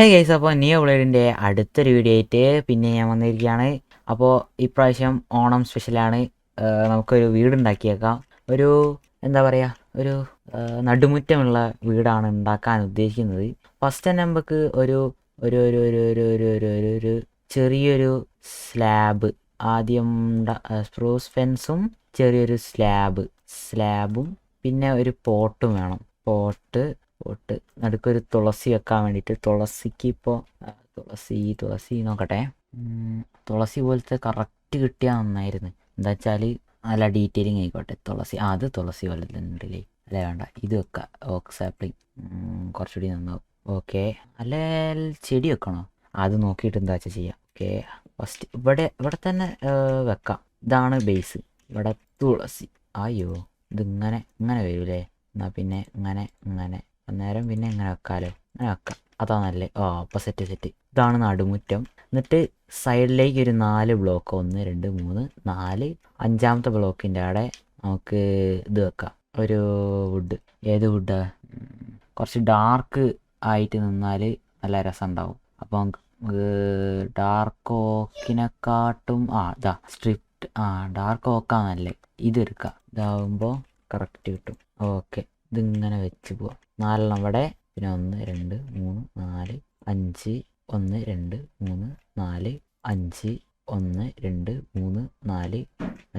Hey guys, അപ്പോൾ നിയോ ബ്ലേഡിൻ്റെ അടുത്തൊരു video ആയിട്ട് പിന്നെ ഞാൻ വന്നിരിക്കുകയാണ്. അപ്പോൾ ഇപ്രാവശ്യം ഓണം സ്പെഷ്യലാണ്. നമുക്കൊരു വീടുണ്ടാക്കിയേക്കാം. ഒരു എന്താ പറയുക, ഒരു നടുമുറ്റമുള്ള വീടാണ് ഉണ്ടാക്കാൻ ഉദ്ദേശിക്കുന്നത്. ഫസ്റ്റ് തന്നെ നമുക്ക് ഒരു ഒരു ഒരു ഒരു ഒരു ഒരു ഒരു ഒരു ഒരു ചെറിയൊരു സ്ലാബ് ആദ്യം സ്പ്രൂസ് ഫെൻസും ചെറിയൊരു സ്ലാബും പിന്നെ ഒരു പോട്ടും വേണം. പോട്ട് നടുക്കൊരു തുളസി വെക്കാൻ വേണ്ടിയിട്ട്. തുളസിക്ക് ഇപ്പോൾ തുളസി നോക്കട്ടെ. തുളസി പോലത്തെ കറക്റ്റ് കിട്ടിയാൽ നന്നായിരുന്നു. എന്താ വെച്ചാൽ നല്ല ഡീറ്റെയിലിങ് ആയിക്കോട്ടെ. അത് തുളസി പോലെ തന്നെ ഉണ്ടല്ലേ. അല്ലേ, വേണ്ട, ഇത് വെക്കാം. ഓക്ക് സാപ്ലിങ് കുറച്ചുകൂടി നന്നാവും. ഓക്കെ, അല്ല ചെടി വെക്കണോ? അത് നോക്കിയിട്ട് എന്താ വെച്ചാൽ ചെയ്യാം. ഓക്കെ, ഫസ്റ്റ് ഇവിടെ തന്നെ വെക്കാം. ഇതാണ് ബേസ്. ഇവിടെ തുളസി. അയ്യോ, ഇതിങ്ങനെ വരൂലേ? എന്നാൽ പിന്നെ ഇങ്ങനെ അന്നേരം പിന്നെ ഇങ്ങനെ വെക്കാമല്ലോ. അങ്ങനെ വെക്കാം, അതാ നല്ലേ. അപ്പോൾ സെറ്റ്. ഇതാണ് നടുമുറ്റം. എന്നിട്ട് സൈഡിലേക്ക് ഒരു 4 ബ്ലോക്ക്, 1 2 3 4, 5ാമത്തെ ബ്ലോക്കിൻ്റെ അവിടെ നമുക്ക് ഇത് വെക്കാം. ഒരു വുഡ്. ഏത് വുഡാ? കുറച്ച് ഡാർക്ക് ആയിട്ട് നിന്നാൽ നല്ല രസം ഉണ്ടാവും. അപ്പോൾ നമുക്ക് ഡാർക്ക് ഓക്കിനെക്കാട്ടും ഇതാ സ്ട്രിപ്റ്റ്. ഡാർക്ക് ഓക്കാന്നല്ലേ, ഇതെടുക്കാം. ഇതാവുമ്പോൾ കറക്റ്റ് കിട്ടും. ഓക്കെ, ഇതിങ്ങനെ വെച്ച് പോവാം. 4 ഇവിടെ, പിന്നെ 1 2 3 4 5, 1 2 3 4 5, 1 2 3 4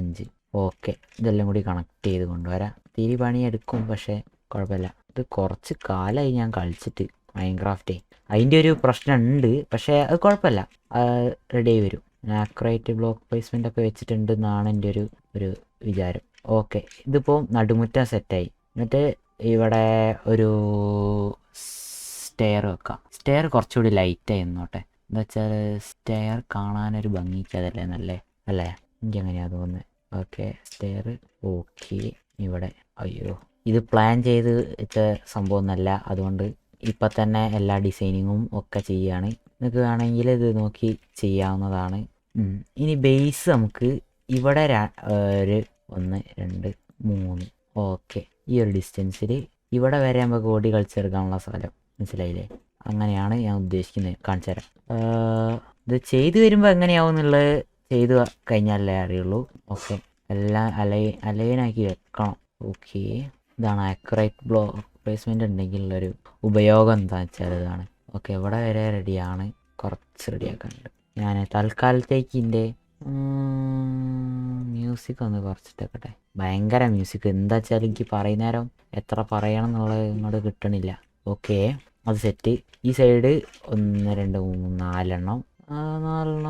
5. ഓക്കെ, ഇതെല്ലാം കൂടി കണക്ട് ചെയ്ത് കൊണ്ടുവരാം. തിരി പണിയെടുക്കും, പക്ഷേ കുഴപ്പമില്ല. ഇത് കുറച്ച് കാലമായി ഞാൻ കളിച്ചിട്ട് മൈൻക്രാഫ്റ്റേ. അതിൻ്റെ ഒരു പ്രശ്നമുണ്ട്, പക്ഷേ അത് കുഴപ്പമില്ല, റെഡി ആയി വരും. ആക്യുറേറ്റ് ബ്ലോക്ക് പ്ലേസ്മെൻ്റ് ഒക്കെ വെച്ചിട്ടുണ്ടെന്നാണ് എൻ്റെ ഒരു വിചാരം. ഓക്കെ, ഇതിപ്പോൾ നടുമുറ്റം സെറ്റായി. എന്നിട്ട് ഇവിടെ ഒരു സ്റ്റെയർ വെക്കാം. സ്റ്റെയർ കുറച്ചുകൂടി ലൈറ്റായി നിന്നോട്ടെ. എന്താ വെച്ചാൽ സ്റ്റെയർ കാണാനൊരു ഭംഗിക്കതല്ലേ നല്ലേ, അല്ലേ? എനിക്കങ്ങനെയാണ് തോന്നുന്നത്. Okay, stair. ഓക്കെ, ഇവിടെ അയ്യോ, ഇത് പ്ലാൻ ചെയ്ത് വെച്ച സംഭവം ഒന്നല്ല. അതുകൊണ്ട് ഇപ്പം തന്നെ എല്ലാ ഡിസൈനിങ്ങും ഒക്കെ ചെയ്യുകയാണ്. നിങ്ങൾക്ക് വേണമെങ്കിൽ ഇത് നോക്കി ചെയ്യാവുന്നതാണ്. ഇനി ബേസ് നമുക്ക് ഇവിടെ ഒരു 1 2 3. ഓക്കെ, ഈ ഒരു ഡിസ്റ്റൻസിൽ ഇവിടെ വരെ നമുക്ക് ഓടി കളിച്ചെടുക്കാനുള്ള സ്ഥലം. മനസ്സിലായില്ലേ? അങ്ങനെയാണ് ഞാൻ ഉദ്ദേശിക്കുന്നത്. കാണിച്ചു തരാം. ഇത് ചെയ്ത് വരുമ്പോൾ എങ്ങനെയാവും എന്നുള്ളത് ചെയ്ത് കഴിഞ്ഞാലേ അറിയുള്ളൂ. ഓക്കെ, എല്ലാം അലൈനാക്കി വെക്കണം. ഓക്കെ, ഇതാണ് ആക്യുറേറ്റ് ബ്ലോക്ക് പ്ലേസ്മെൻ്റ് ഉണ്ടെങ്കിലുള്ളൊരു ഉപയോഗം എന്താണെന്ന് വെച്ചാൽ ഇതാണ്. ഓക്കെ, ഇവിടെ വരെ റെഡിയാണ്. കുറച്ച് റെഡിയാക്കാനുണ്ട്. ഞാൻ തൽക്കാലത്തേക്ക് ഇതിൻ്റെ മ്യൂസിക് ഒന്ന് കുറച്ചിട്ടേക്കട്ടെ. ഭയങ്കര മ്യൂസിക്. എന്താ വെച്ചാൽ എനിക്ക് പറയുന്നേരം എത്ര പറയണം എന്നുള്ളത് ഇങ്ങോട്ട് കിട്ടണില്ല. ഓക്കെ, അത് സെറ്റ്. ഈ സൈഡ് 1 2 3 4 എണ്ണം, 3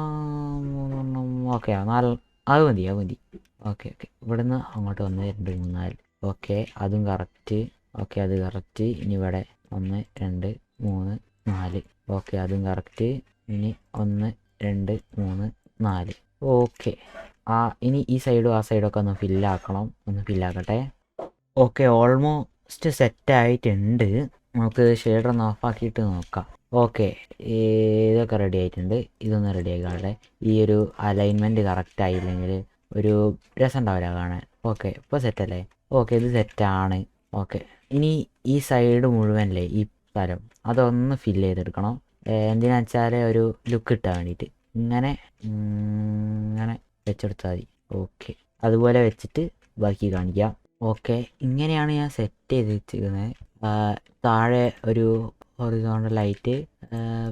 ഓക്കെ, അത് മതി. ഓക്കെ, ഇവിടുന്ന് അങ്ങോട്ട് 1 2 3 4. ഓക്കെ, അതും കറക്റ്റ്. ഓക്കെ, അത് കറക്റ്റ്. ഇനി ഇവിടെ 1 2 3 4. ഓക്കെ, അതും കറക്റ്റ്. ഇനി 1 2 3 4. ഓക്കെ, ഇനി ഈ സൈഡും ആ സൈഡൊക്കെ ഒന്ന് ഫില്ലാക്കട്ടെ. ഓക്കെ, ഓൾമോസ്റ്റ് സെറ്റായിട്ടുണ്ട്. നമുക്ക് ഷെയ്ഡർ ഒന്ന് ഓഫാക്കിയിട്ട് നോക്കാം. ഓക്കെ, ഇതൊക്കെ റെഡി ആയിട്ടുണ്ട്. ഇതൊന്ന് റെഡി ആയിക്കാട്ടെ. ഈ ഒരു അലൈൻമെൻറ്റ് കറക്റ്റ് ആയില്ലെങ്കിൽ ഒരു രസം ഉണ്ടാവില്ല കാണാൻ. ഓക്കെ, ഇപ്പോൾ സെറ്റല്ലേ? ഓക്കെ, ഇത് സെറ്റാണ്. ഓക്കെ, ഇനി ഈ സൈഡ് മുഴുവനല്ലേ ഈ സ്ഥലം, അതൊന്ന് ഫില്ല് ചെയ്തെടുക്കണം. എന്തിനാണെന്ന് വെച്ചാൽ ഒരു ലുക്ക് കിട്ടാൻ വേണ്ടിയിട്ട് ഇങ്ങനെ വെച്ചെടുത്താൽ മതി. ഓക്കെ, അതുപോലെ വെച്ചിട്ട് ബാക്കി കാണിക്കാം. ഓക്കെ, ഇങ്ങനെയാണ് ഞാൻ സെറ്റ് ചെയ്ത് വെച്ചിരിക്കുന്നത്. താഴെ ഒരു ഹൊറിസോണ്ടൽ ലൈറ്റ്,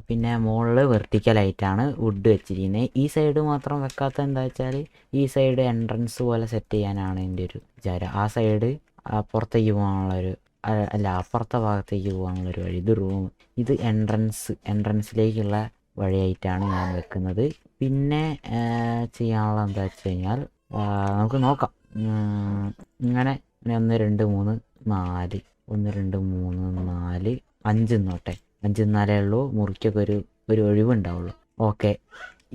പിന്നെ മുകളിൽ വെർട്ടിക്കൽ ലൈറ്റാണ് വുഡ് വെച്ചിരിക്കുന്നത്. ഈ സൈഡ് മാത്രം വെക്കാത്ത എന്താ വെച്ചാൽ ഈ സൈഡ് എൻട്രൻസ് പോലെ സെറ്റ് ചെയ്യാനാണ് എൻ്റെ ഒരു വിചാരം. ആ സൈഡ് പുറത്തേക്ക് പോകാനുള്ളൊരു അപ്പുറത്തെ ഭാഗത്തേക്ക് പോകാനുള്ളൊരു വഴി. ഇത് റൂം, ഇത് എൻട്രൻസിലേക്കുള്ള വഴിയായിട്ടാണ് ഞാൻ വെക്കുന്നത്. പിന്നെ ചെയ്യാനുള്ള എന്താ വെച്ച് കഴിഞ്ഞാൽ നമുക്ക് നോക്കാം. ഇങ്ങനെ 1 2 3 4 1 2 3 4 5 നോട്ടെ. 5 എന്നാലേ ഉള്ളൂ മുറിക്കൊക്കെ ഒരു ഒഴിവുണ്ടാവുള്ളൂ. ഓക്കെ,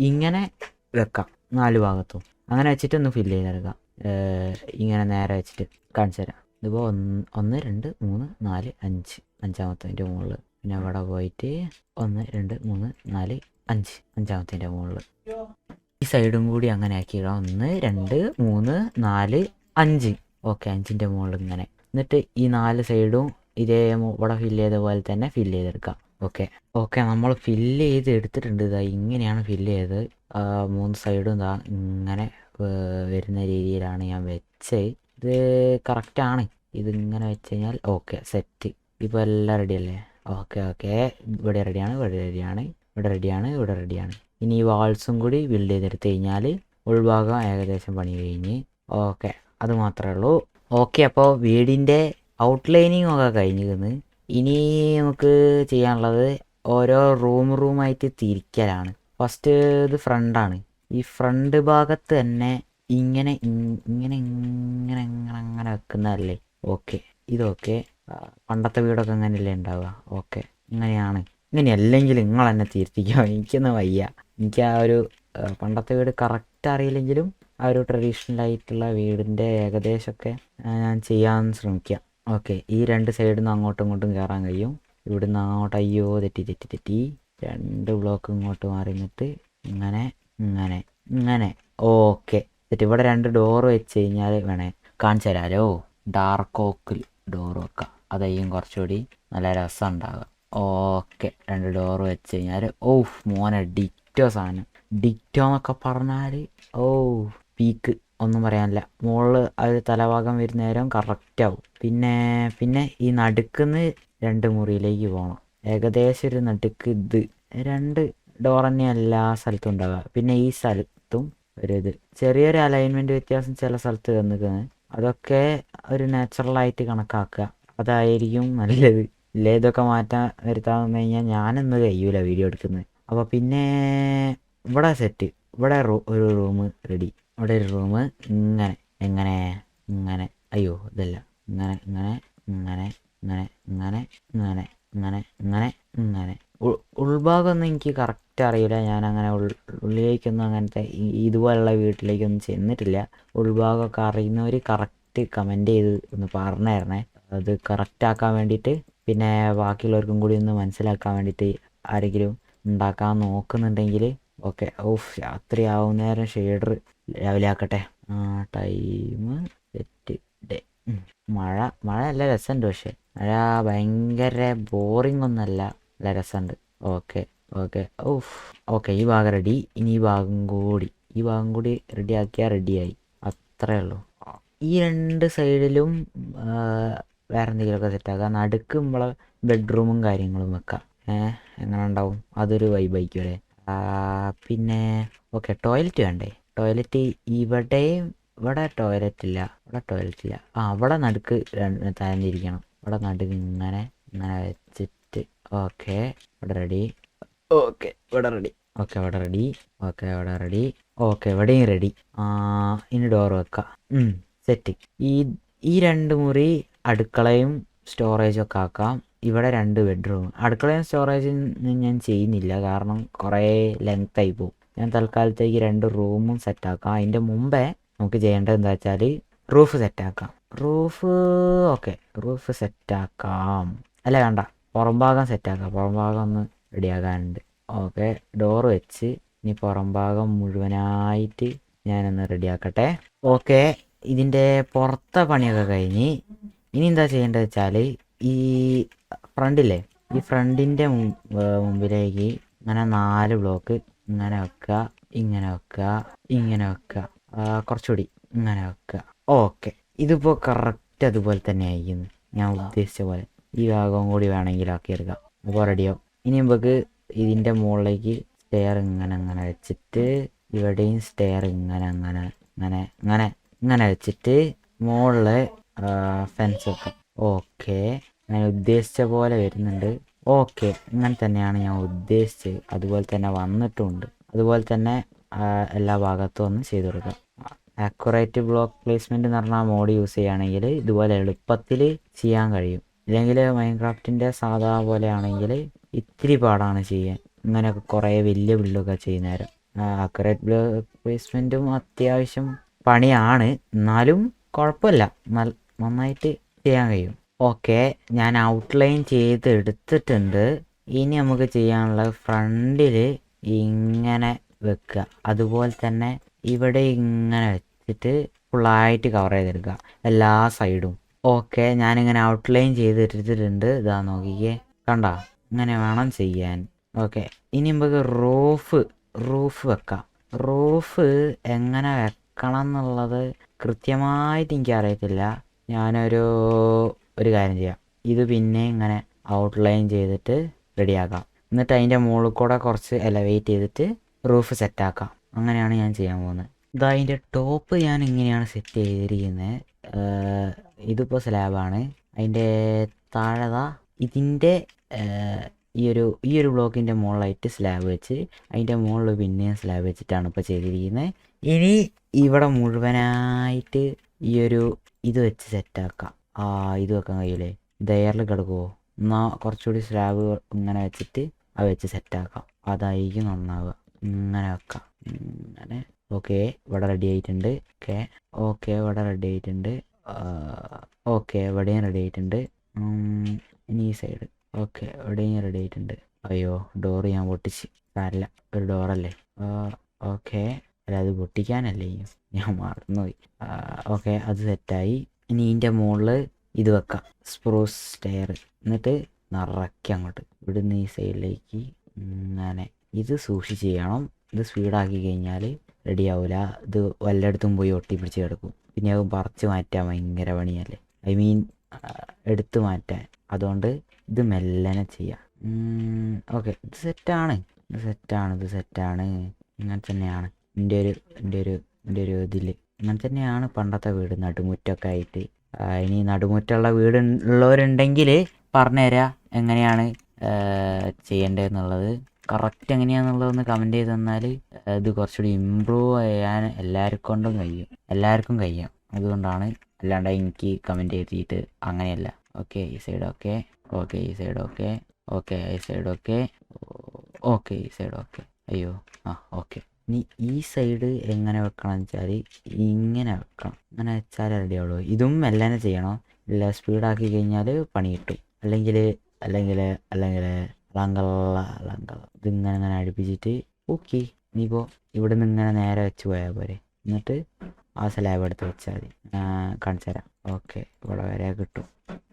ഇങ്ങനെ വെക്കാം 4 ഭാഗത്തും. അങ്ങനെ വെച്ചിട്ട് ഒന്ന് ഫില്ല് ചെയ്തെടുക്കാം. ഇങ്ങനെ നേരെ വെച്ചിട്ട് കാണിച്ചു തരാം. ഇതിപ്പോൾ 1 2 3 4 5, 5ാമത്തതിൻ്റെ മുകളിൽ. പിന്നെ അവിടെ പോയിട്ട് 1 2 3 4 5, 5ാമത്തതിൻ്റെ മുകളിൽ. ഈ സൈഡും കൂടി അങ്ങനെ ആക്കിയിടാം. 1 2 3 4 5. ഓക്കെ, 5ൻ്റെ മുകളിൽ ഇങ്ങനെ. എന്നിട്ട് ഈ 4 സൈഡും ഇതേ ഇവിടെ ഫില്ല് ചെയ്ത പോലെ തന്നെ ഫില്ല് ചെയ്തെടുക്കാം. ഓക്കെ ഓക്കെ നമ്മൾ ഫില്ല് ചെയ്ത് എടുത്തിട്ടുണ്ട്. ഇതാ ഇങ്ങനെയാണ് ഫില്ല് ചെയ്തത്. 3 സൈഡും ഇതാ ഇങ്ങനെ വരുന്ന രീതിയിലാണ് ഞാൻ വെച്ചത്. ഇത് കറക്റ്റാണ്. ഇതിങ്ങനെ വെച്ച് കഴിഞ്ഞാൽ ഓക്കെ സെറ്റ്. ഇപ്പോൾ എല്ലാം റെഡിയല്ലേ? Okay okay. ഇവിടെ റെഡിയാണ്, ഇവിടെ റെഡിയാണ്, ഇവിടെ റെഡിയാണ്, ഇവിടെ റെഡിയാണ്. ഇനി ഈ വാൾസും കൂടി ബിൽഡ് ചെയ്തെടുത്ത് കഴിഞ്ഞാൽ ഉൾഭാഗം ഏകദേശം പണി കഴിഞ്ഞ്. ഓക്കെ, അത് മാത്രമേ ഉള്ളൂ. ഓക്കെ, അപ്പോൾ വീടിൻ്റെ ഔട്ട്ലൈനിങ് ഒക്കെ കഴിഞ്ഞിരുന്നു. ഇനി നമുക്ക് ചെയ്യാനുള്ളത് ഓരോ റൂമായിട്ട് തിരിക്കലാണ്. ഫസ്റ്റ് ഇത് ഫ്രണ്ടാണ്. ഈ ഫ്രണ്ട് ഭാഗത്ത് തന്നെ ഇങ്ങനെ ഇങ്ങനെ ഇങ്ങനെ ഇങ്ങനെ അങ്ങനെ വെക്കുന്നതല്ലേ? ഓക്കെ, ഇതൊക്കെ പണ്ടത്തെ വീടൊക്കെ അങ്ങനെയല്ലേ ഉണ്ടാവുക? ഓക്കെ, ഇങ്ങനെയാണ്. ഇങ്ങനെയല്ലെങ്കിൽ നിങ്ങൾ എന്നെ തിരുത്തിക്കോ, എനിക്കൊന്നും വയ്യ. എനിക്ക് ആ ഒരു പണ്ടത്തെ വീട് കറക്റ്റ് അറിയില്ലെങ്കിലും ആ ഒരു ട്രഡീഷണൽ ആയിട്ടുള്ള വീടിൻ്റെ ഏകദേശമൊക്കെ ഞാൻ ചെയ്യാൻ ശ്രമിക്കാം. ഓക്കെ, ഈ 2 സൈഡിൽ നിന്ന് അങ്ങോട്ടും ഇങ്ങോട്ടും കയറാൻ കഴിയും. ഇവിടുന്ന് അങ്ങോട്ട് അയ്യോ തെറ്റി 2 ബ്ലോക്ക് ഇങ്ങോട്ട് മാറി നിന്നിട്ട് ഇങ്ങനെ ഇങ്ങനെ ഇങ്ങനെ. ഓക്കെ എന്നിട്ട് ഇവിടെ 2 ഡോറ് വെച്ച് കഴിഞ്ഞാൽ വേണേ കാണിച്ചു തരാമല്ലോ. ഡാർക്ക് ഓക്കിൽ ഡോറ് വെക്കാം, അതായിരിക്കും കുറച്ചുകൂടി നല്ല രസം ഉണ്ടാവുക. ഓക്കെ, 2 ഡോറ് വെച്ച് കഴിഞ്ഞാൽ മോനെ ഡിറ്റോ സാധനം. ഡിറ്റോ എന്നൊക്കെ പറഞ്ഞാൽ പീക്ക്, ഒന്നും പറയാനില്ല. മുകളിൽ അത് തലഭാഗം വരുന്ന നേരം കറക്റ്റാവും. പിന്നെ ഈ നടുക്കുന്ന് 2 മുറിയിലേക്ക് പോകണം. ഏകദേശം ഒരു നടുക്ക് ഇത് 2 ഡോർ തന്നെ എല്ലാ സ്ഥലത്തും ഉണ്ടാവുക. പിന്നെ ഈ സ്ഥലത്തും ഇത് ചെറിയൊരു അലൈൻമെൻറ്റ് വ്യത്യാസം ചില സ്ഥലത്ത് വന്നിരിക്കുന്നത്. അതൊക്കെ ഒരു നാച്ചുറലായിട്ട് കണക്കാക്കുക, അതായിരിക്കും നല്ലത്. ഇല്ലേ ഇതൊക്കെ മാറ്റാൻ വരുത്താമെന്ന് കഴിഞ്ഞാൽ ഞാനൊന്നും കഴിയൂല വീഡിയോ എടുക്കുന്നത്. അപ്പോൾ പിന്നെ ഇവിടെ സെറ്റ്. ഇവിടെ ഒരു റൂം റെഡി. ഇവിടെ ഒരു റൂം ഇങ്ങനെ എങ്ങനെ ഇങ്ങനെ അയ്യോ ഇതല്ല ഇങ്ങനെ ഇങ്ങനെ ഇങ്ങനെ ഇങ്ങനെ ഇങ്ങനെ ഇങ്ങനെ ഇങ്ങനെ ഇങ്ങനെ ഇങ്ങനെ. ഉൾഭാഗമൊന്നും എനിക്ക് കറക്റ്റ് അറിയില്ല. ഞാനങ്ങനെ ഉള്ളിലേക്കൊന്നും അങ്ങനത്തെ ഇതുപോലുള്ള വീട്ടിലേക്കൊന്നും ചെന്നിട്ടില്ല. ഉൾഭാഗമൊക്കെ അറിയുന്നവർ കറക്റ്റ് കമൻറ്റ് ചെയ്ത് ഒന്ന് പറഞ്ഞു തരണേ. അത് കറക്റ്റാക്കാൻ വേണ്ടിയിട്ട്, പിന്നെ ബാക്കിയുള്ളവർക്കും കൂടി ഒന്ന് മനസ്സിലാക്കാൻ വേണ്ടിയിട്ട് ആരെങ്കിലും ഉണ്ടാക്കാൻ നോക്കുന്നുണ്ടെങ്കിൽ ഓക്കെ. രാത്രി ആവുന്നേരം ഷെയ്ഡർ രാവിലെ ആക്കട്ടെ. Time set day. മഴ നല്ല രസമുണ്ട്. പക്ഷെ മഴ ഭയങ്കര ബോറിംഗ് ഒന്നല്ല, നല്ല രസമുണ്ട്. ഓക്കെ ഓക്കെ ഓക്കെ, ഈ ഭാഗം റെഡി. ഇനി ഈ ഭാഗം കൂടി റെഡി ആക്കിയാൽ റെഡിയായി. അത്രേ ഉള്ളൂ. ഈ 2 സൈഡിലും വേറെ എന്തെങ്കിലുമൊക്കെ സെറ്റാക്കാം. നടുക്ക് നമ്മളെ ബെഡ്റൂമും കാര്യങ്ങളും വെക്കാം. എങ്ങനെ ഉണ്ടാവും? അതൊരു വൈബായിരിക്കും അല്ലേ? പിന്നെ ഓക്കെ, ടോയ്ലറ്റ് വേണ്ടേ? ടോയ്ലറ്റ് ഇവിടെ ടോയ്ലറ്റ് ഇല്ല. അവിടെ നടുക്ക് തരഞ്ഞിരിക്കണം. ഇവിടെ നടുക്ക് ഇങ്ങനെ ഇങ്ങനെ വെച്ചിട്ട് ഓക്കെ ഇവിടെ റെഡി. ഓക്കെ ഇവിടെ റെഡി. ഇവിടെയും റെഡി. ഇനി ഡോർ വെക്കാം. സെറ്റ്. ഈ 2 മുറി അടുക്കളയും സ്റ്റോറേജും ഒക്കെ ആക്കാം. ഇവിടെ 2 ബെഡ്റൂം. അടുക്കളയും സ്റ്റോറേജും ഞാൻ ചെയ്യുന്നില്ല, കാരണം കുറേ ലെങ്തായി പോകും. ഞാൻ തൽക്കാലത്തേക്ക് 2 റൂമും സെറ്റാക്കാം. അതിൻ്റെ മുമ്പേ നമുക്ക് ചെയ്യേണ്ടത് എന്താ വെച്ചാൽ റൂഫ് സെറ്റാക്കാം. റൂഫ് സെറ്റാക്കാം. അല്ല വേണ്ട, പുറം ഭാഗം സെറ്റാക്കാം. പുറം ഭാഗം ഒന്ന് റെഡിയാക്കാനുണ്ട്. ഓക്കെ, ഡോറ് വെച്ച് ഇനി പുറം ഭാഗം മുഴുവനായിട്ട് ഞാനൊന്ന് റെഡിയാക്കട്ടെ. ഓക്കെ, ഇതിൻ്റെ പുറത്തെ പണിയൊക്കെ കഴിഞ്ഞ് ഇനി എന്താ ചെയ്യേണ്ടത് വെച്ചാൽ ഈ ഫ്രണ്ടില്ലേ, ഈ ഫ്രണ്ടിൻ്റെ മുമ്പിലേക്ക് ഇങ്ങനെ 4 ബ്ലോക്ക് ഇങ്ങനെ വെക്കുക, ഇങ്ങനെ വെക്കുക, കുറച്ചുകൂടി ഇങ്ങനെ വെക്കുക. ഓക്കെ, ഇതിപ്പോൾ കറക്റ്റ് അതുപോലെ തന്നെ ആയിരിക്കുന്നു, ഞാൻ ഉദ്ദേശിച്ച പോലെ. ഈ ഭാഗവും കൂടി വേണമെങ്കിൽ ആക്കിയെടുക്കാം. അപ്പോൾ റെഡിയാവും. ഇനി നമുക്ക് ഇതിൻ്റെ മുകളിലേക്ക് സ്റ്റെയർ ഇങ്ങനെ വെച്ചിട്ട് ഇവിടെയും സ്റ്റെയർ ഇങ്ങനെ വെച്ചിട്ട് മുകളിൽ ഫെൻസ് വെക്കാം. ഓക്കെ, ഞാൻ ഉദ്ദേശിച്ച പോലെ വരുന്നുണ്ട്. ഓക്കെ, ഇങ്ങനെ തന്നെയാണ് ഞാൻ ഉദ്ദേശിച്ചത്. അതുപോലെ തന്നെ വന്നിട്ടുമുണ്ട്. അതുപോലെ തന്നെ എല്ലാ ഭാഗത്തും ഒന്ന് ചെയ്ത് കൊടുക്കാം. ആക്യുറേറ്റ് ബ്ലോക്ക് പ്ലേസ്മെൻറ്റ് എന്ന് പറഞ്ഞാൽ മോഡ് യൂസ് ചെയ്യുകയാണെങ്കിൽ ഇതുപോലെ എളുപ്പത്തിൽ ചെയ്യാൻ കഴിയും. ഇല്ലെങ്കിൽ മൈൻക്രാഫ്റ്റിൻ്റെ സാധാ പോലെ ആണെങ്കിൽ ഇത്തിരി പാടാണ് ചെയ്യാൻ. ഇങ്ങനെയൊക്കെ കുറേ വലിയ ബിൽഡൊക്കെ ചെയ്യുന്ന നേരം ആക്യുറേറ്റ് ബ്ലോക്ക് പ്ലേസ്മെൻറ്റും അത്യാവശ്യം പണിയാണ്, എന്നാലും കുഴപ്പമില്ല, നന്നായിട്ട് ചെയ്യാൻ കഴിയും. ഓക്കെ, ഞാൻ ഔട്ട്ലൈൻ ചെയ്ത് എടുത്തിട്ടുണ്ട്. ഇനി നമുക്ക് ചെയ്യാനുള്ളത് ഫ്രണ്ടിൽ ഇങ്ങനെ വെക്കുക, അതുപോലെ തന്നെ ഇവിടെ ഇങ്ങനെ വെച്ചിട്ട് ഫുള്ളായിട്ട് കവർ ചെയ്തെടുക്കുക എല്ലാ സൈഡും. ഓക്കെ, ഞാനിങ്ങനെ ഔട്ട്ലൈൻ ചെയ്ത് എടുത്തിട്ടുണ്ട്. ഇതാ നോക്കിക്കേ, കണ്ട ഇങ്ങനെ വേണം ചെയ്യാൻ. ഓക്കെ, ഇനി നമുക്ക് റൂഫ് വെക്കാം. റൂഫ് എങ്ങനെ വെക്കണം എന്നുള്ളത് കൃത്യമായിട്ട് എനിക്ക് അറിയത്തില്ല. ഒരു കാര്യം ചെയ്യാം, ഇത് പിന്നെ ഇങ്ങനെ ഔട്ട്ലൈൻ ചെയ്തിട്ട് റെഡിയാക്കാം. എന്നിട്ട് അതിൻ്റെ മുകളിൽ കൂടെ കുറച്ച് എലവേറ്റ് ചെയ്തിട്ട് റൂഫ് സെറ്റാക്കാം. അങ്ങനെയാണ് ഞാൻ ചെയ്യാൻ പോകുന്നത്. ഇതാ അതിൻ്റെ ടോപ്പ് ഞാൻ ഇങ്ങനെയാണ് സെറ്റ് ചെയ്തിരിക്കുന്നത്. ഇതിപ്പോൾ സ്ലാബാണ്. അതിൻ്റെ താഴെ ഇതിൻ്റെ ഈ ഒരു ബ്ലോക്കിൻ്റെ മുകളിലായിട്ട് സ്ലാബ് വെച്ച് അതിൻ്റെ മുകളിൽ പിന്നെയും സ്ലാബ് വെച്ചിട്ടാണ് ഇപ്പോൾ ചെയ്തിരിക്കുന്നത്. ഇനി ഇവിടെ മുഴുവനായിട്ട് ഇത് വെച്ച് സെറ്റാക്കാം. ഇത് വെക്കാൻ കഴിയില്ലേ? ഇത് എയറിൽ കിടക്കുമോ? എന്നാൽ കുറച്ചുകൂടി സ്ലാബ് ഇങ്ങനെ വെച്ചിട്ട് അത് വെച്ച് സെറ്റാക്കാം. അതായിരിക്കും നന്നാവുക. ഇങ്ങനെ വെക്കാം. ഇങ്ങനെ. ഓക്കെ, ഇവിടെ റെഡി ആയിട്ടുണ്ട്. ഓക്കെ ഇവിടെ റെഡി ആയിട്ടുണ്ട്. ഓക്കെ ഇവിടെയും റെഡി ആയിട്ടുണ്ട്. ഇനി ഈ സൈഡ്. ഓക്കെ ഇവിടെയും റെഡി ആയിട്ടുണ്ട്. അയ്യോ, ഡോറ് ഞാൻ പൊട്ടിച്ച്. സാരമില്ല, ഒരു ഡോറല്ലേ. ഓക്കെ, അല്ല അത് പൊട്ടിക്കാനല്ലേ, ഞാൻ മറന്നുപോയി. ഓക്കെ, അത് സെറ്റായി. ഇനി ഇതിൻ്റെ മുകളിൽ ഇത് വെക്കാം, സ്പ്രൂസ് സ്റ്റെയർ. എന്നിട്ട് നിറയ്ക്കാം അങ്ങോട്ട്, ഇവിടുന്ന് ഈ സൈഡിലേക്ക് ഇങ്ങനെ. ഇത് സൂക്ഷിച്ച് ചെയ്യണം. ഇത് സ്പീഡാക്കി കഴിഞ്ഞാൽ റെഡി ആവില്ല. ഇത് വല്ലയിടത്തും പോയി ഒട്ടിപ്പിടിച്ച് കിടക്കും. പിന്നെ അത് പറിച്ച് മാറ്റാൻ ഭയങ്കര പണിയല്ലേ, എടുത്തു മാറ്റാൻ. അതുകൊണ്ട് ഇത് മെല്ലനെ ചെയ്യാം. ഓക്കെ, ഇത് സെറ്റാണ്. ഇങ്ങനെ തന്നെയാണ് എൻ്റെ ഒരു ഇതിൽ ഇങ്ങനെ തന്നെയാണ് പണ്ടത്തെ വീട്, നടുമുറ്റമൊക്കെ ആയിട്ട്. ഇനി നടുമുറ്റമുള്ള വീട് ഉള്ളവരുണ്ടെങ്കിൽ പറഞ്ഞുതരാം എങ്ങനെയാണ് ചെയ്യേണ്ടതെന്നുള്ളത്. കറക്റ്റ് എങ്ങനെയാണെന്നുള്ളതൊന്ന് കമൻറ്റ് ചെയ്ത് തന്നാൽ ഇത് കുറച്ചുകൂടി ഇമ്പ്രൂവ് ചെയ്യാൻ എല്ലാവർക്കും കഴിയും. അതുകൊണ്ടാണ്, അല്ലാണ്ട് എനിക്ക് കമൻറ്റ് ചെയ്തിട്ട് അങ്ങനെയല്ല. ഓക്കെ, ഈ സൈഡ് ഓക്കെ. ഓക്കെ, ഈ സൈഡ് ഓക്കെ. ഓക്കെ, ഈ സൈഡ് ഓക്കെ. ഓക്കെ, ഈ സൈഡ് ഓക്കെ. അയ്യോ, ഓക്കെ. ഇനി ഈ സൈഡ് എങ്ങനെ വെക്കണം വെച്ചാൽ ഇങ്ങനെ വെക്കണം. അങ്ങനെ വെച്ചാൽ റെഡി ആവുള്ളൂ. ഇതും മെല്ലനെ ചെയ്യണം. ഇല്ല സ്പീഡാക്കി കഴിഞ്ഞാൽ പണി കിട്ടും. അല്ലെങ്കിൽ ഇതിങ്ങനെ അടുപ്പിച്ചിട്ട് ഓക്കെ. ഇനിയിപ്പോൾ ഇവിടെ നിന്ന് ഇങ്ങനെ നേരെ വെച്ച് പോയാൽ പോരെ. എന്നിട്ട് ആ സ്ലാബ് എടുത്ത് വെച്ചാൽ മതി. കാണിച്ചു തരാം. ഓക്കെ, ഇവിടെ വരെ കിട്ടും.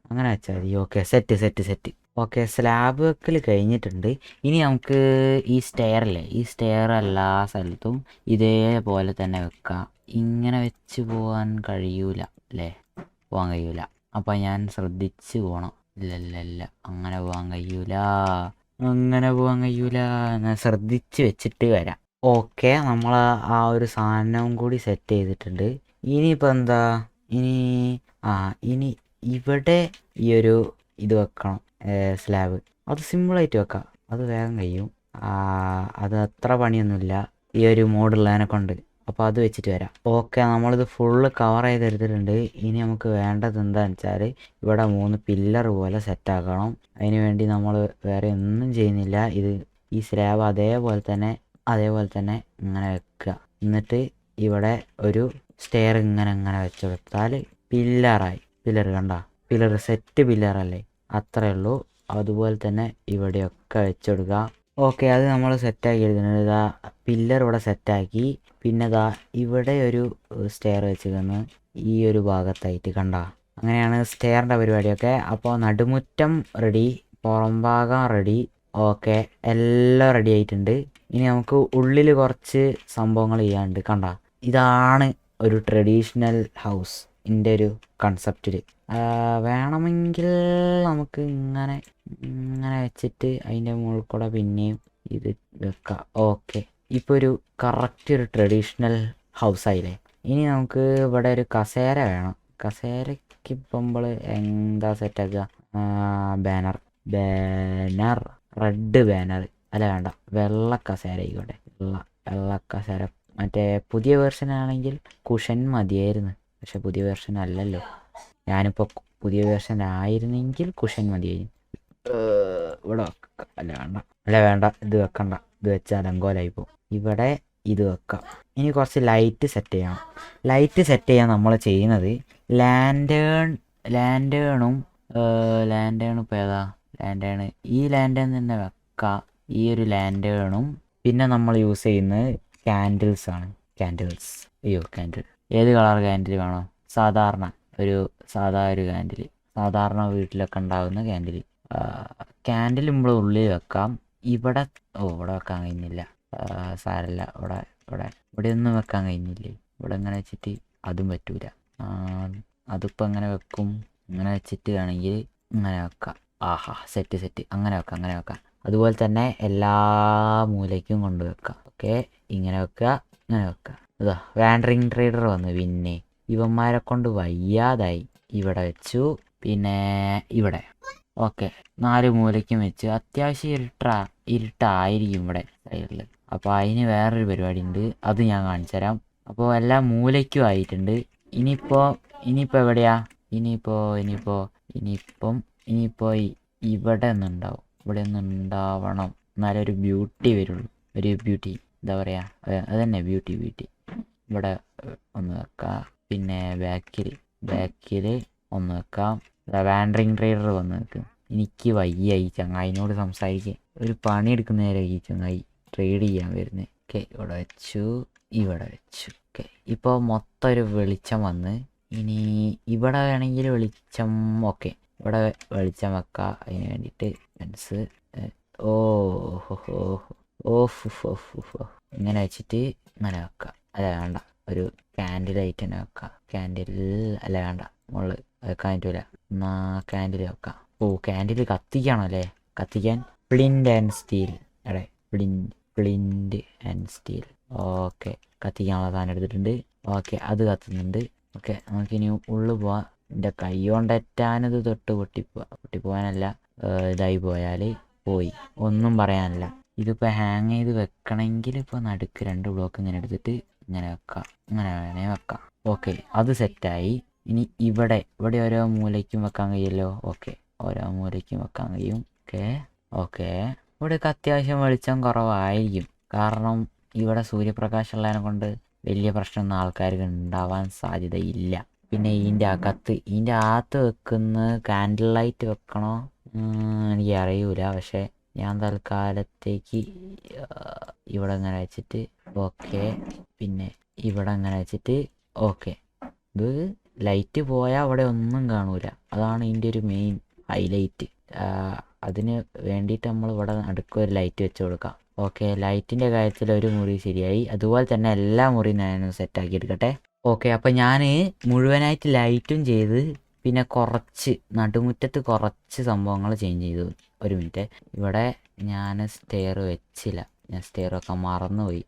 അങ്ങനെ വെച്ചാൽ മതി. Okay, set. ഓക്കെ, സ്ലാബ് വെക്കൽ കഴിഞ്ഞിട്ടുണ്ട്. ഇനി നമുക്ക് ഈ സ്റ്റെയർ എല്ലാ സ്ഥലത്തും ഇതേപോലെ തന്നെ വെക്കാം. ഇങ്ങനെ വെച്ച് പോകാൻ കഴിയൂല അല്ലേ? പോകാൻ കഴിയൂല. അപ്പം ഞാൻ ശ്രദ്ധിച്ച് പോകണം. ഇല്ല, അങ്ങനെ പോകാൻ കഴിയൂല. ഞാൻ ശ്രദ്ധിച്ച് വെച്ചിട്ട് വരാം. ഓക്കെ, നമ്മൾ ആ ഒരു സാധനവും കൂടി സെറ്റ് ചെയ്തിട്ടുണ്ട്. ഇനിയിപ്പോൾ എന്താ? ഇനി ഇവിടെ ഇത് വെക്കണം, സ്ലാബ്. അത് സിമ്പിളായിട്ട് വെക്കാം, അത് വേഗം കഴിയും. അത് അത്ര പണിയൊന്നുമില്ല ഈ ഒരു മോഡുള്ളതിനെ കൊണ്ട്. അപ്പോൾ അത് വെച്ചിട്ട് വരാം. ഓക്കെ, നമ്മളിത് ഫുള്ള് കവർ ചെയ്തെടുത്തിട്ടുണ്ട്. ഇനി നമുക്ക് വേണ്ടത് എന്താണെന്ന് വെച്ചാൽ ഇവിടെ 3 പില്ലർ പോലെ സെറ്റാക്കണം. അതിന് വേണ്ടി നമ്മൾ വേറെ ഒന്നും ചെയ്യുന്നില്ല. ഈ സ്ലാബ് അതേപോലെ തന്നെ ഇങ്ങനെ വെക്കുക. എന്നിട്ട് ഇവിടെ ഒരു സ്റ്റെയർ ഇങ്ങനെ വെച്ചെടുത്താൽ പില്ലറായി. പില്ലർ സെറ്റ് പില്ലറല്ലേ, അത്രയേ ഉള്ളൂ. അതുപോലെ തന്നെ ഇവിടെയൊക്കെ വെച്ചെടുക്കുക. ഓക്കെ, അത് നമ്മൾ സെറ്റാക്കി എടുക്കുന്നത്. ഇതാ പില്ലർ ഇവിടെ സെറ്റാക്കി. പിന്നെ ഇവിടെ ഒരു സ്റ്റെയർ വെച്ചിരുന്നു ഈ ഒരു ഭാഗത്തായിട്ട്. അങ്ങനെയാണ് സ്റ്റെയറിൻ്റെ പരിപാടിയൊക്കെ. അപ്പോൾ നടുമുറ്റം റെഡി, പുറം ഭാഗം റെഡി. ഓക്കെ, എല്ലാം റെഡി ആയിട്ടുണ്ട്. ഇനി നമുക്ക് ഉള്ളിൽ കുറച്ച് സംഭവങ്ങൾ ചെയ്യാനുണ്ട്. ഇതാണ് ഒരു ട്രഡീഷണൽ ഹൗസ് എൻ്റെ ഒരു കൺസെപ്റ്റിൽ. വേണമെങ്കിൽ നമുക്ക് ഇങ്ങനെ വെച്ചിട്ട് അതിൻ്റെ മുകളിൽ കൂടെ പിന്നെയും ഇത് വെക്കാം. ഓക്കെ, ഇപ്പോൾ ഒരു കറക്റ്റ് ഒരു ട്രഡീഷണൽ ഹൗസായില്ലേ. ഇനി നമുക്ക് ഇവിടെ ഒരു കസേര വേണം. കസേരയ്ക്ക് ഇപ്പം നമ്മൾ എന്താ സെറ്റാക്കുക? ബാനർ റെഡ് ബാനർ അല്ല, വേണ്ട, വെള്ള കസേര ആയിക്കോട്ടെ. വെള്ള കസേര. മറ്റേ പുതിയ വെർഷൻ ആണെങ്കിൽ കുഷൻ മതിയായിരുന്നു. പക്ഷെ പുതിയ വെർഷൻ അല്ലല്ലോ. ഞാനിപ്പോൾ പുതിയ വെർഷൻ ആയിരുന്നെങ്കിൽ കുഷൻ മതിയായിരുന്നു. ഇവിടെ വേണ്ട, ഇത് വെക്കണ്ട. ഇത് വെച്ചാൽ അലങ്കോലായിപ്പോൾ. ഇവിടെ ഇത് വെക്കാം. ഇനി കുറച്ച് ലൈറ്റ് സെറ്റ് ചെയ്യണം. ലൈറ്റ് സെറ്റ് ചെയ്യാൻ നമ്മൾ ചെയ്യുന്നത് ലാൻറ്റേണും ഇപ്പോൾ ഏതാ ഈ ലാൻറ്റേൺ തന്നെ വെക്കാം. ഈ ഒരു ലാൻറ്റേണും പിന്നെ നമ്മൾ യൂസ് ചെയ്യുന്നത് ക്യാൻഡിൽസ് ആണ്. ക്യാൻഡിൽ. ഏത് കളർ ക്യാൻഡിൽ വേണം? സാധാരണ ഒരു ക്യാൻഡിൽ, സാധാരണ വീട്ടിലൊക്കെ ഉണ്ടാകുന്ന ക്യാൻഡിൽ. ക്യാൻഡിൽ നമ്മൾ ഉള്ളിൽ വെക്കാം. ഇവിടെ ഇവിടെ വെക്കാൻ കഴിഞ്ഞില്ല, സാരല്ല. ഇവിടെ ഒന്നും വെക്കാൻ കഴിഞ്ഞില്ലേ? ഇവിടെ ഇങ്ങനെ വെച്ചിട്ട് അതും പറ്റൂല. അതിപ്പോൾ എങ്ങനെ വെക്കും? ഇങ്ങനെ വെച്ചിട്ട് വേണമെങ്കിൽ ഇങ്ങനെ വെക്കാം. ആഹാ, സെറ്റ്. അങ്ങനെ വെക്കാം. അതുപോലെ തന്നെ എല്ലാ മൂലയ്ക്കും കൊണ്ട് വെക്കാം. ഓക്കെ, ഇങ്ങനെ വെക്കുക. ഇതാ വാൻഡറിങ് ട്രേഡർ വന്നു. പിന്നെ ഇവന്മാരെ കൊണ്ട് വയ്യാതായി. ഇവിടെ വെച്ചു. പിന്നെ ഇവിടെ ഓക്കെ, 4 മൂലയ്ക്കും വെച്ച്. അത്യാവശ്യം ഇരുട്ടായിരിക്കും ഇവിടെ സൈഡിൽ. അപ്പോൾ അതിന് വേറൊരു പരിപാടി ഉണ്ട്, അത് ഞാൻ കാണിച്ചു തരാം. അപ്പോൾ എല്ലാ മൂലയ്ക്കും ആയിട്ടുണ്ട്. ഇനിയിപ്പോൾ എവിടെയാ? ഇനിയിപ്പോൾ ഇവിടെ ഒന്നുണ്ടാവും. ഇവിടെ ഒന്നുണ്ടാവണം, എന്നാലൊരു ബ്യൂട്ടി വരുള്ളൂ. ഒരു ബ്യൂട്ടി എന്താ പറയുക, അത് തന്നെ ബ്യൂട്ടി. ഇവിടെ ഒന്ന് വെക്കാം. പിന്നെ ബാക്കിൽ ഒന്ന് വെക്കാം. വാൻഡറിങ് ട്രേഡർ വന്ന് വെക്കും. എനിക്ക് വയ്യ ഈ ചങ്ങായിനോട് സംസാരിക്കാൻ. ഒരു പണി എടുക്കുന്ന നേരം ഈ ചങ്ങായി ട്രേഡ് ചെയ്യാൻ വരുന്നത്. ഓക്കെ, ഇവിടെ വെച്ചു. ഓക്കെ, ഇപ്പോൾ മൊത്തം ഒരു വെളിച്ചം വന്ന്. ഇനി ഇവിടെ വേണമെങ്കിൽ വെളിച്ചം. ഓക്കെ, ഇവിടെ വെളിച്ചം വെക്കാം. അതിന് വേണ്ടിയിട്ട് ലെൻസ് ഇങ്ങനെ വെച്ചിട്ട് ഇങ്ങനെ വെക്കാം. അല്ല വേണ്ട, ഒരു ക്യാൻഡിൽ ആയിട്ട് തന്നെ വെക്കാം. ക്യാൻഡിൽ അല്ല വേണ്ട, മുകളിൽ വെക്കാൻ പറ്റൂല. എന്നാ ക്യാൻഡിൽ വെക്കാം. ക്യാൻഡിൽ കത്തിക്കണോ അല്ലേ? കത്തിക്കാൻ ഫ്ലിൻറ്റ് ആൻഡ് സ്റ്റീൽ. അതെ, ഫ്ലിൻറ്റ് ആൻഡ് സ്റ്റീൽ. ഓക്കെ, കത്തിക്കാനുള്ള സാധനം എടുത്തിട്ടുണ്ട്. ഓക്കെ, അത് കത്തുന്നുണ്ട്. ഓക്കെ, നമുക്കിനി ഉള്ളിൽ പോവാം. എൻ്റെ കൈ കൊണ്ടെറ്റാനത് പൊട്ടിപ്പോവാനല്ല, ഇതായി പോയാൽ പോയി, ഒന്നും പറയാനില്ല. ഇതിപ്പോൾ ഹാങ് ചെയ്ത് വെക്കണമെങ്കിൽ ഇപ്പോൾ നടുക്ക് 2 ബ്ലോക്ക് ഇങ്ങനെ എടുത്തിട്ട് ഇങ്ങനെ വെക്കാം. ഇങ്ങനെ വേണേ വെക്കാം. ഓക്കെ, അത് സെറ്റായി. ഇനി ഇവിടെ ഓരോ മൂലയ്ക്കും വെക്കാൻ കഴിയുമല്ലോ. ഓക്കെ, ഓരോ മൂലയ്ക്കും വെക്കാൻ കഴിയും. ഓക്കെ, ഇവിടെയൊക്കെ അത്യാവശ്യം വെളിച്ചം കുറവായിരിക്കും, കാരണം ഇവിടെ സൂര്യപ്രകാശം ഉള്ളതിനെ കൊണ്ട് വലിയ പ്രശ്നമൊന്നും ആൾക്കാർക്ക് ഉണ്ടാവാൻ സാധ്യതയില്ല. പിന്നെ ഇതിൻ്റെ അകത്ത് വെക്കുന്ന ക്യാൻഡിൽ ലൈറ്റ് വെക്കണോ എനിക്ക് അറിയൂല. പക്ഷെ ഞാൻ തൽക്കാലത്തേക്ക് ഇവിടെ ഇങ്ങനെ വെച്ചിട്ട് ഓക്കെ, പിന്നെ ഇവിടെ ഇങ്ങനെ വെച്ചിട്ട് ഓക്കെ. ഇത് ലൈറ്റ് പോയാൽ അവിടെ ഒന്നും കാണൂല, അതാണ് ഇതിൻ്റെ ഒരു മെയിൻ ഹൈലൈറ്റ്. അതിന് വേണ്ടിയിട്ട് നമ്മൾ ഇവിടെ നടുക്കൊരു ലൈറ്റ് വെച്ച് കൊടുക്കാം. ഓക്കെ, ലൈറ്റിൻ്റെ കാര്യത്തിൽ ഒരു മുറി ശരിയായി. അതുപോലെ തന്നെ എല്ലാ മുറിയും ഞാനൊന്ന് സെറ്റാക്കി എടുക്കട്ടെ. ഓക്കെ, അപ്പം ഞാൻ മുഴുവനായിട്ട് ലൈറ്റും ചെയ്ത് പിന്നെ കുറച്ച് നടുമുറ്റത്ത് കുറച്ച് സംഭവങ്ങൾ ചേഞ്ച് ചെയ്തു. ഒരു മിനിറ്റ്, ഇവിടെ ഞാൻ സ്റ്റെയർ വെച്ചില്ല, ഞാൻ സ്റ്റെയർ വെക്കാൻ മറന്നുപോയി.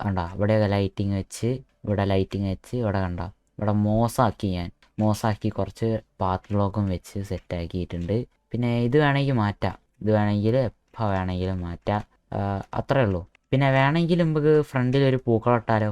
കണ്ട, ഇവിടെയൊക്കെ ലൈറ്റിങ് വെച്ച്, ഇവിടെ കണ്ട, ഇവിടെ മോസാക്കി കുറച്ച് പാത്ത് ബ്ലോക്കും വെച്ച് സെറ്റാക്കിയിട്ടുണ്ട്. പിന്നെ ഇത് വേണമെങ്കിൽ മാറ്റാം, എപ്പോൾ വേണമെങ്കിലും മാറ്റാം. അത്രേ ഉള്ളൂ. പിന്നെ വേണമെങ്കിൽ നമുക്ക് ഫ്രണ്ടിൽ ഒരു പൂക്കളം ഇട്ടാലോ?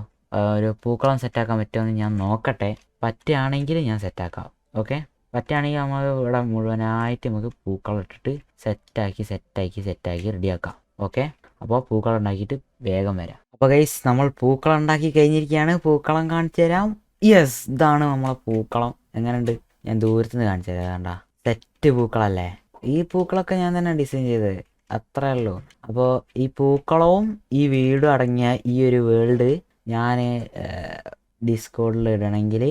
ഒരു പൂക്കളം സെറ്റാക്കാൻ പറ്റുമെന്ന് ഞാൻ നോക്കട്ടെ. പറ്റുകയാണെങ്കിൽ ഞാൻ സെറ്റാക്കാം. ഓക്കെ, പറ്റുകയാണെങ്കിൽ നമ്മൾ ഇവിടെ മുഴുവനായിട്ട് നമുക്ക് പൂക്കളം ഇട്ടിട്ട് സെറ്റാക്കി റെഡിയാക്കാം. ഓക്കെ, അപ്പോൾ പൂക്കളം ഉണ്ടാക്കിയിട്ട് വേഗം വരാം. അപ്പോൾ ഗൈസ്, നമ്മൾ പൂക്കളം ഉണ്ടാക്കി കഴിഞ്ഞിരിക്കുകയാണ്. പൂക്കളം കാണിച്ചു തരാം. യെസ്, ഇതാണ് നമ്മളെ പൂക്കളം. എങ്ങനെയുണ്ട്? ഞാൻ ദൂരത്തുനിന്ന് കാണിച്ചു തരാം. കണ്ട, സെറ്റ് പൂക്കളല്ലേ? ഈ പൂക്കളൊക്കെ ഞാൻ തന്നെ ഡിസൈൻ ചെയ്തത്, അത്രേ ഉള്ളൂ. അപ്പോൾ ഈ പൂക്കളവും ഈ വീടും അടങ്ങിയ ഈ ഒരു വേൾഡ് ഞാൻ ഡിസ്കോഡിൽ ഇടണമെങ്കിൽ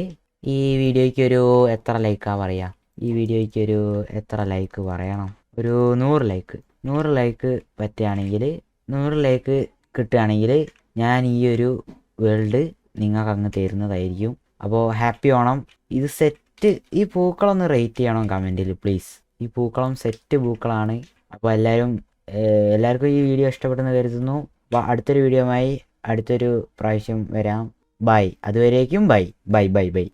ഈ വീഡിയോയ്ക്ക് ഒരു എത്ര ലൈക്കാ പറയുക? ഈ വീഡിയോയ്ക്ക് ഒരു എത്ര ലൈക്ക് പറയണം? ഒരു 100 ലൈക്ക് പറ്റുകയാണെങ്കിൽ, 100 ലൈക്ക് കിട്ടുകയാണെങ്കിൽ ഞാൻ ഈ ഒരു വേൾഡ് നിങ്ങൾക്ക് അങ്ങ് തരുന്നതായിരിക്കും. അപ്പോൾ ഹാപ്പി ഓണം. ഇത് സെറ്റ്, ഈ പൂക്കളൊന്ന് റേറ്റ് ചെയ്യണം കമൻറ്റിൽ പ്ലീസ്. ഈ പൂക്കളം സെറ്റ് പൂക്കളാണ്. അപ്പോൾ എല്ലാവർക്കും ഈ വീഡിയോ ഇഷ്ടപ്പെട്ടെന്ന് കരുതുന്നു. അപ്പോൾ അടുത്തൊരു വീഡിയോയുമായി അടുത്തൊരു പ്രാവശ്യം വരാം. ബൈ. അതുവരേക്കും ബൈ.